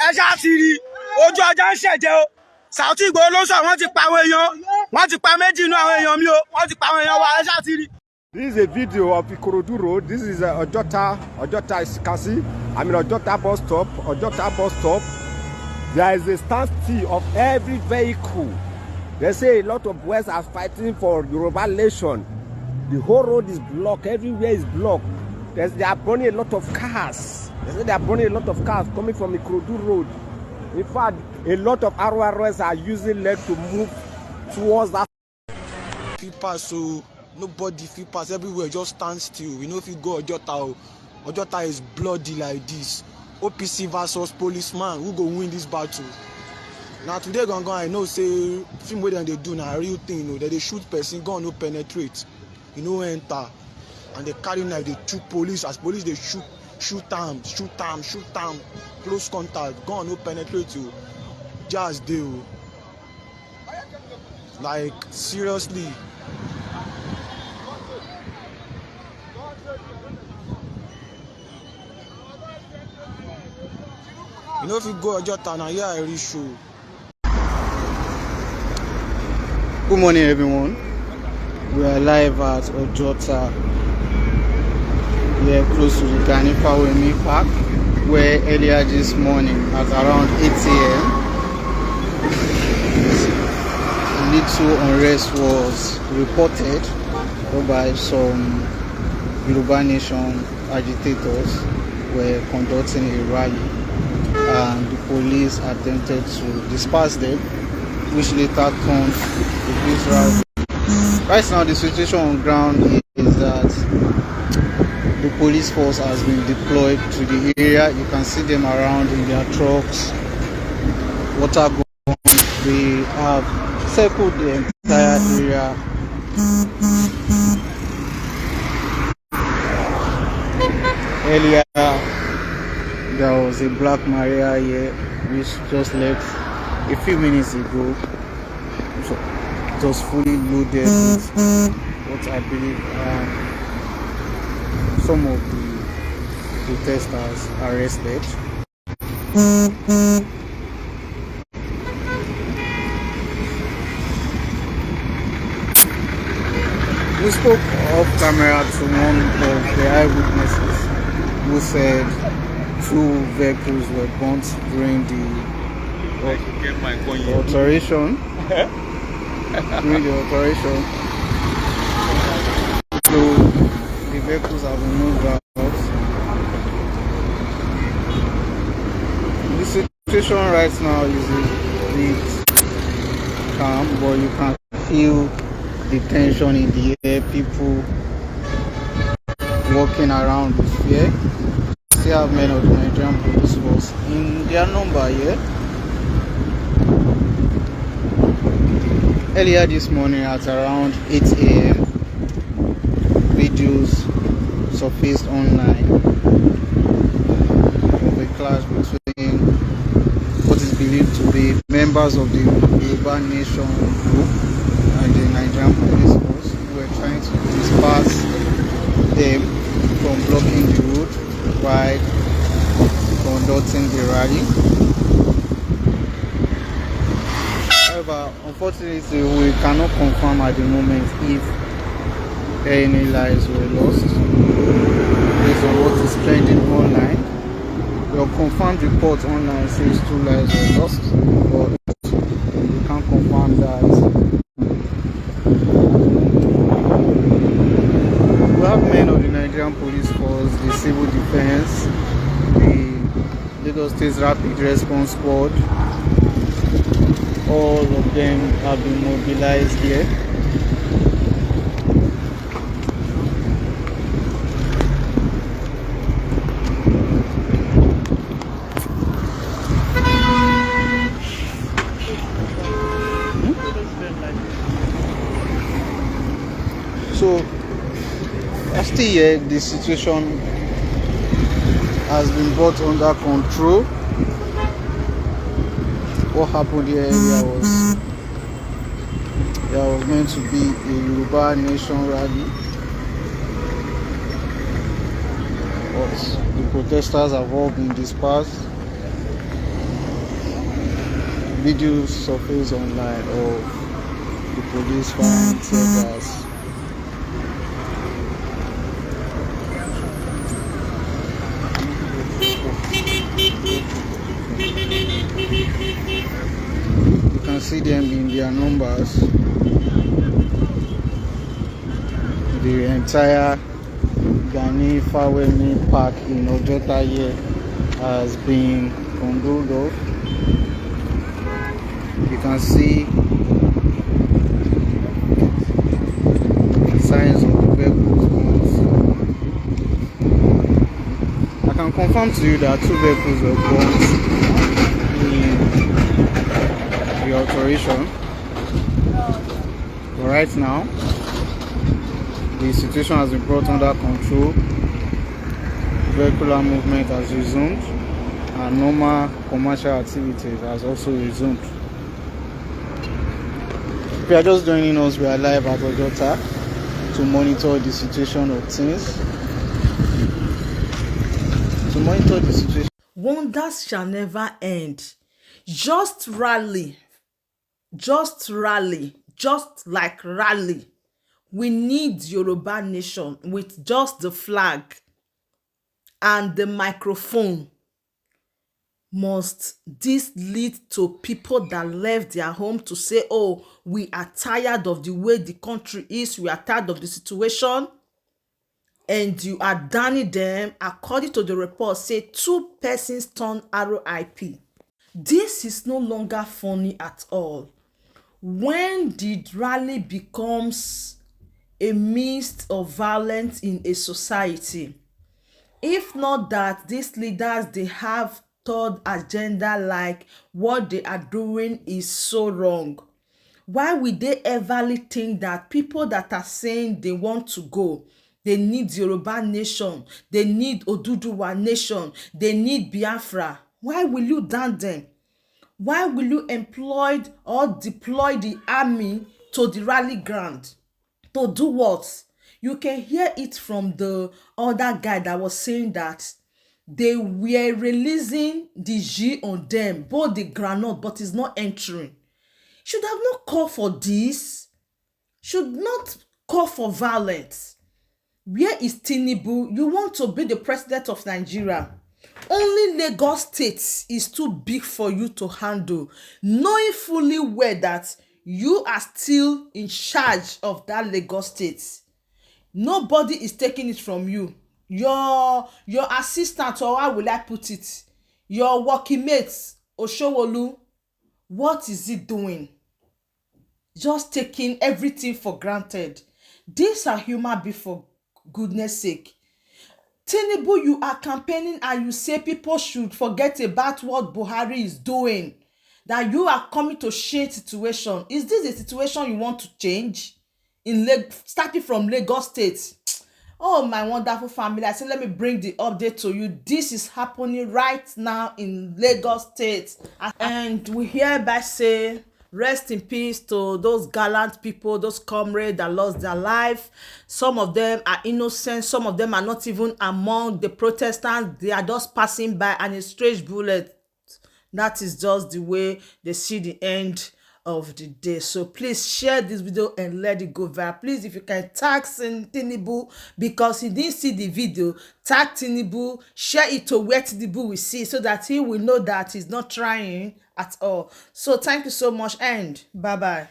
ẹ ṣáà ti rí ojú ọjà ń ṣẹ̀jẹ̀ o. Saoty Igboho ló sọ wọ́n ti pa àwọn èèyàn, wọ́n ti pa méjì nínú àwọn èèyàn mi o, wọ́n ti pa àwọn èèyàn wa, ẹ ṣáà ti rí. This is a video of Ikorodu Road. This is Ojota, as you can see. I'm in Ojota bus stop. There is a standstill of every vehicle. They say a lot of West are fighting for Yoruba nation. The whole road is blocked. Everywhere is blocked. They are burning a lot of cars. They say they are burning a lot of cars coming from Ikorodu Road. In fact, a lot of RRS are using leg to move towards that. People, so nobody feel pass, everywhere just stand still. We know if you go Ojota, Ojota is bloody like this. OPC versus policeman, who go win this battle? Now today I know say film wey dem dey do na real thing, you know, they shoot person, gun no penetrate, you know, enter, and they carry knife, they shoot police. As police they shoot am, close contact, gun no penetrate you. Just do like seriously. You know if you go Ojota now, yeah, I really show. Good morning, everyone. We are live at Ojota. We are close to the Ganifa Park, where earlier this morning at around 8 a.m. a little unrest was reported by some Yoruba Nation agitators were conducting a rally, and the police attempted to disperse them, which later turned to peace rally. Right now, the situation on ground is that the police force has been deployed to the area. You can see them around in their trucks, water guns. They have circled the entire area. Earlier, there was a Black Maria here, which just left a few minutes ago. So it was fully loaded with what I believe some of the protesters arrested. We spoke off camera to one of the eyewitnesses who said 2 vehicles were burnt during the alteration. So the vehicles have been moved out. The situation right now is a bit calm, but you can feel the tension in the air. People walking around with fear. Still have men of the Nigerian police force in their number here. Earlier this morning at around 8 a.m. videos surfaced online of a clash between what is believed to be members of the Yoruba Nation group and the Nigerian police force, who were trying to disperse them from blocking the road by conducting the rally. However, unfortunately, we cannot confirm at the moment if any lives were lost based on what is trending online. The confirmed report online says 2 lives were lost, but we can't confirm that. We have men of the Nigerian police force, the civil defense, the Lagos State Rapid Response Squad. All of them have been mobilized here. So, still here, the situation has been brought under control. What happened here was there was meant to be a Yoruba Nation rally, but The protesters have all been dispersed. Videos surface online of the police firing tear gas. You can see them in their numbers. The entire Gani Fawemi Park in Ojota here has been controlled off. You can see signs of the vehicles. I can confirm to you that 2 vehicles were burnt in the alteration. But right now, the situation has been brought under control. Vehicular movement has resumed, and normal commercial activities has also resumed. If you are just joining us, we are live at Ojota to monitor the situation of things. Wonders shall never end. Just rally, just like rally. We need Yoruba nation with just the flag and the microphone. Must this lead to people that left their home to say, oh, we are tired of the way the country is, we are tired of the situation, and you are damning them? According to the report, say 2 persons turned RIP. This is no longer funny at all. When the rally becomes a means of violence in a society, if not that these leaders, they have third agenda, like what they are doing is so wrong, why would they everly think that people that are saying they want to go, they need Yoruba nation, they need Oduduwa nation, they need Biafra, why will you damn them? Why will you employ or deploy the army to the rally ground? To do what? You can hear it from the other guy that was saying that they were releasing the G on them, both the granite, but it's not entering. Should have not called for this. Should not call for violence. Where is Tinubu? You want to be the president of Nigeria. Only Lagos State is too big for you to handle, knowing fully well that you are still in charge of that Lagos State. Nobody is taking it from you. Your assistant, or how will I put it, your working mates, Sanwolu, what is he doing? Just taking everything for granted. These are human beings, for goodness sake. Tinubu, you are campaigning and you say people should forget about what Buhari is doing, that you are coming to change situation. Is this a situation you want to change starting from Lagos State? Oh, my wonderful family, I said let me bring the update to you. This is happening right now in Lagos State, and we hereby say rest in peace to those gallant people, those comrades that lost their life. Some of them are innocent, some of them are not even among the protestants, they are just passing by, and a strange bullet. That is just the way they see the end of the day. So please share this video and let it go viral. Please, if you can, tag Tinubu, because he didn't see the video. Tag Tinubu, share it to where Tinubu will see, so that he will know that he's not trying at all. So thank you so much, and bye bye.